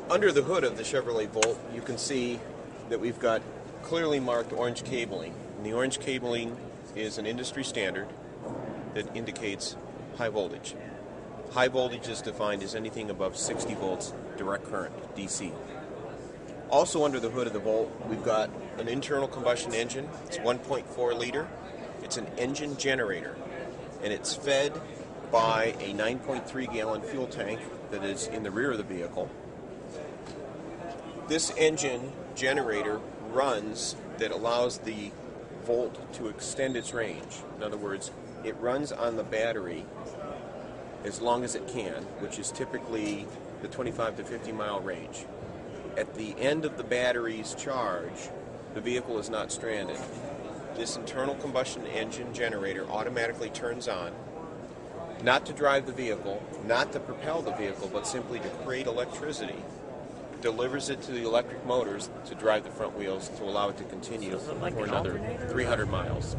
Under the hood of the Chevrolet Volt, you can see that we've got clearly marked orange cabling. And the orange cabling is an industry standard that indicates high voltage. High voltage is defined as anything above 60 volts direct current, DC. Also under the hood of the Volt, we've got an internal combustion engine. It's 1.4 liter. It's an engine generator, and it's fed by a 9.3 gallon fuel tank that is in the rear of the vehicle. This engine generator runs that allows the Volt to extend its range. In other words, it runs on the battery as long as it can, which is typically the 25 to 50 mile range. At the end of the battery's charge, the vehicle is not stranded. This internal combustion engine generator automatically turns on, not to drive the vehicle, not to propel the vehicle, but simply to create electricity. Delivers it to the electric motors to drive the front wheels to allow it to continue for another 300 miles.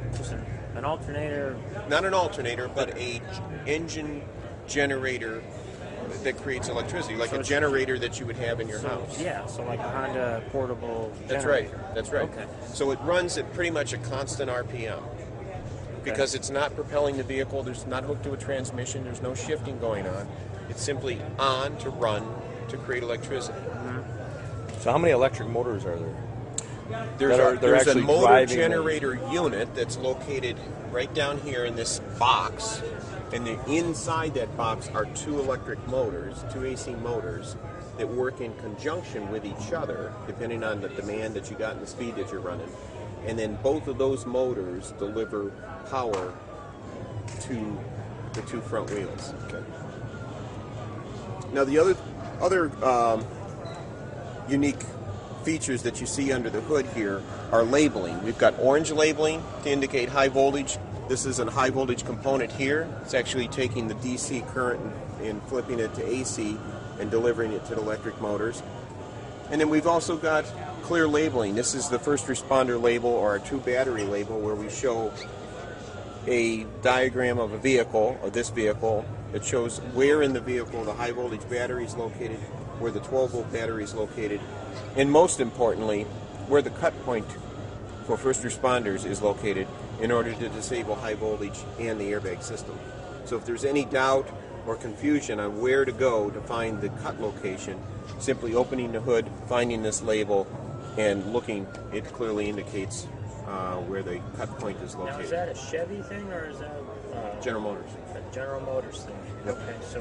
An alternator? Not an alternator, but a engine generator that creates electricity, like a generator that you would have in your house. Yeah, so like a Honda portable That's generator. right, that's right. Okay. So it runs at pretty much a constant RPM. Because it's not propelling the vehicle, there's not hooked to a transmission, there's no shifting going on. It's simply on to run to create electricity. So how many electric motors are there? There's a motor generator unit that's located right down here in this box, and inside that box are two electric motors, two AC motors, that work in conjunction with each other, depending on the demand that you got and the speed that you're running. And then both of those motors deliver power to the two front wheels. Okay. Now the other unique features that you see under the hood here are labeling. We've got orange labeling to indicate high voltage. This is a high voltage component here. It's actually taking the DC current and flipping it to AC and delivering it to the electric motors. And then we've also got clear labeling. This is the first responder label, or a true battery label, where we show a diagram of a vehicle, of this vehicle, that shows where in the vehicle the high voltage battery is located, where the 12 volt battery is located, and most importantly, where the cut point for first responders is located in order to disable high voltage and the airbag system. So if there's any doubt or confusion on where to go to find the cut location, simply opening the hood, finding this label, and looking, it clearly indicates where the cut point is located. Now, is that a Chevy thing, or is that General Motors? A General Motors thing. Yep. Okay, so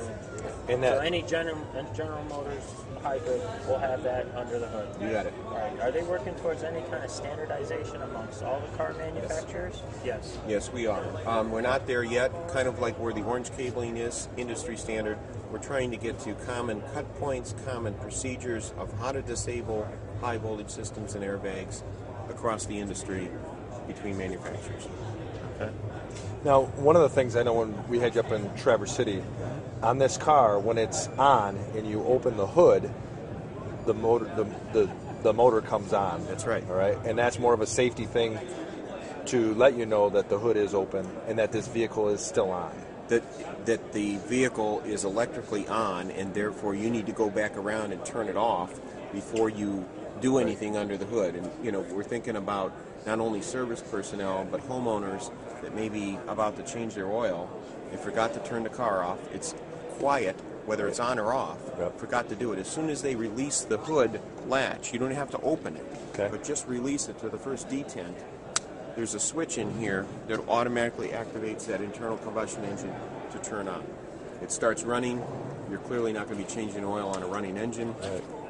so any General Motors hybrid will have that under the hood. You got it. All right. Are they working towards any kind of standardization amongst all the car manufacturers? Yes. Yes, we are. We're not there yet. Kind of like where the orange cabling is, industry standard. We're trying to get to common cut points, common procedures of how to disable high voltage systems and airbags across the industry between manufacturers. Okay. Now, one of the things I know when we had you up in Traverse City, on this car, when it's on and you open the hood, the motor comes on. That's right. All right, and that's more of a safety thing to let you know that the hood is open and that this vehicle is still on. That the vehicle is electrically on, and therefore you need to go back around and turn it off before you do anything under the hood. And we're thinking about not only service personnel but homeowners that may be about to change their oil. They forgot to turn the car off. It's quiet, whether it's on or off. Yep. Forgot to do it. As soon as they release the hood latch, you don't have to open it, but just release it to the first detent. There's a switch in here that automatically activates that internal combustion engine to turn on. It starts running. You're clearly not going to be changing oil on a running engine.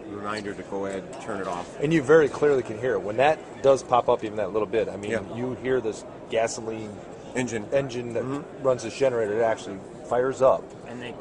Reminder to go ahead and turn it off. And you very clearly can hear it. When that does pop up even that little bit, I mean, you hear this gasoline engine that runs this generator. It actually fires up.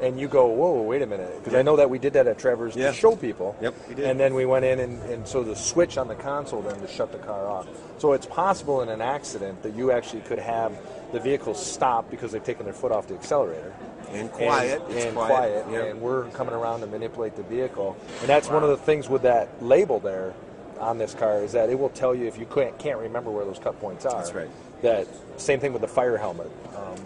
And you go, whoa, wait a minute. Because I know that we did that at Traverse to show people. Yep, we did. And then we went in, and so the switch on the console then to shut the car off. So it's possible in an accident that you actually could have the vehicle stop because they've taken their foot off the accelerator. And quiet. And we're coming around to manipulate the vehicle. And that's one of the things with that label there on this car is that it will tell you if you can't remember where those cut points are. That's right. That same thing with the fire helmet.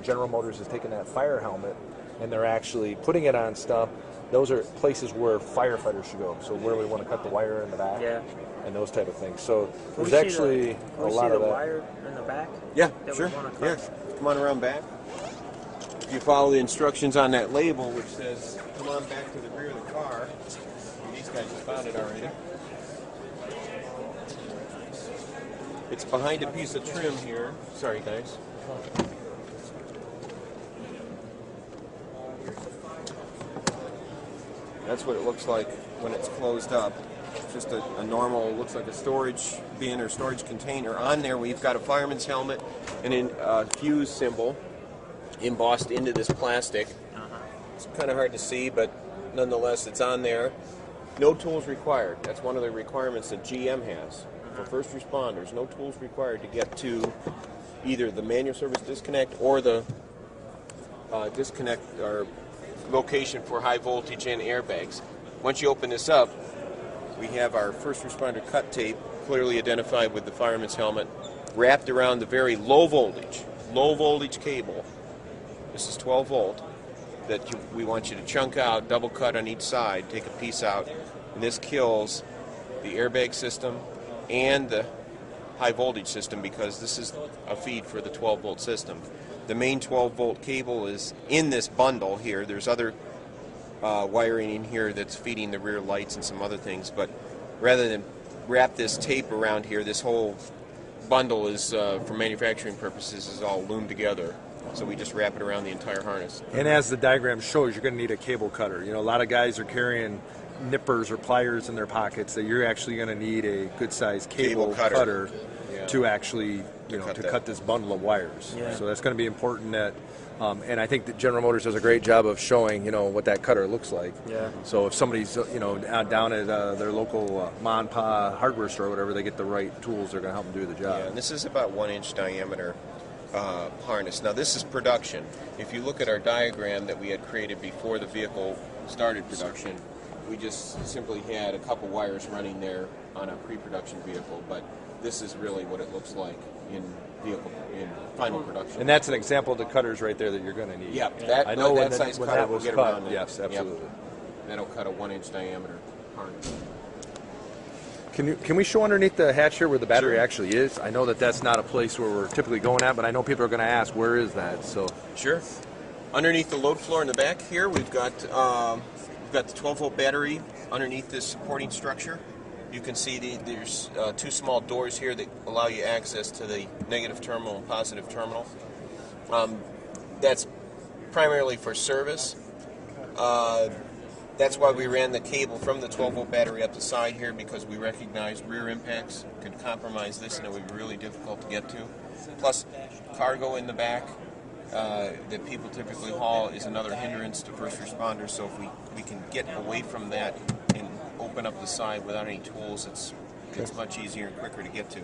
General Motors has taken that fire helmet and they're actually putting it on stuff those are places where firefighters should go. So where we want to cut the wire in the back, and those type of things. So there's actually a lot of that. Wire in the back? Yeah, sure. Yeah, come on around back. If you follow the instructions on that label, which says, come on back to the rear of the car. These guys just found it already. It's behind a piece of trim here. Sorry, guys. That's what it looks like when it's closed up. Just a normal, looks like a storage bin or storage container. On there, we've got a fireman's helmet and a fuse symbol embossed into this plastic. It's kind of hard to see, but nonetheless, it's on there. No tools required. That's one of the requirements that GM has. For first responders, no tools required to get to either the manual service disconnect or the disconnect or location for high voltage and airbags. Once you open this up, we have our first responder cut tape clearly identified with the fireman's helmet wrapped around the very low voltage cable. This is 12 volt that we want you to chunk out, double cut on each side, take a piece out, and this kills the airbag system and the high voltage system because this is a feed for the 12 volt system. The main 12 volt cable is in this bundle here. There's other wiring in here that's feeding the rear lights and some other things, but rather than wrap this tape around here, this whole bundle is, for manufacturing purposes, is all loomed together. So we just wrap it around the entire harness. And as the diagram shows, you're going to need a cable cutter. You know, a lot of guys are carrying nippers or pliers in their pockets. That you're actually going to need a good-sized cable cutter to actually, cut this bundle of wires. Yeah. So that's going to be important. That, and I think that General Motors does a great job of showing, what that cutter looks like. Yeah. So if somebody's, down at their local mom and pa hardware store or whatever, they get the right tools. They're going to help them do the job. Yeah, and this is about 1 inch diameter harness. Now this is production. If you look at our diagram that we had created before the vehicle started production, we just simply had a couple wires running there on a pre-production vehicle, but this is really what it looks like in final production. And that's an example of the cutters right there that you're going to need. Yeah, I know that size cutter will get around it. Yes, absolutely. Yep. That'll cut a 1 inch diameter harness. Can we show underneath the hatch here where the battery actually is? I know that that's not a place where we're typically going at, but I know people are going to ask, where is that? So sure. Underneath the load floor in the back here, we've got the 12-volt battery underneath this supporting structure. You can see there's two small doors here that allow you access to the negative terminal and positive terminal. That's primarily for service. That's why we ran the cable from the 12-volt battery up the side here, because we recognized rear impacts could compromise this and it would be really difficult to get to. Plus, cargo in the back that people typically haul is another hindrance to first responders, so if we can get away from that and open up the side without any tools, it's much easier and quicker to get to.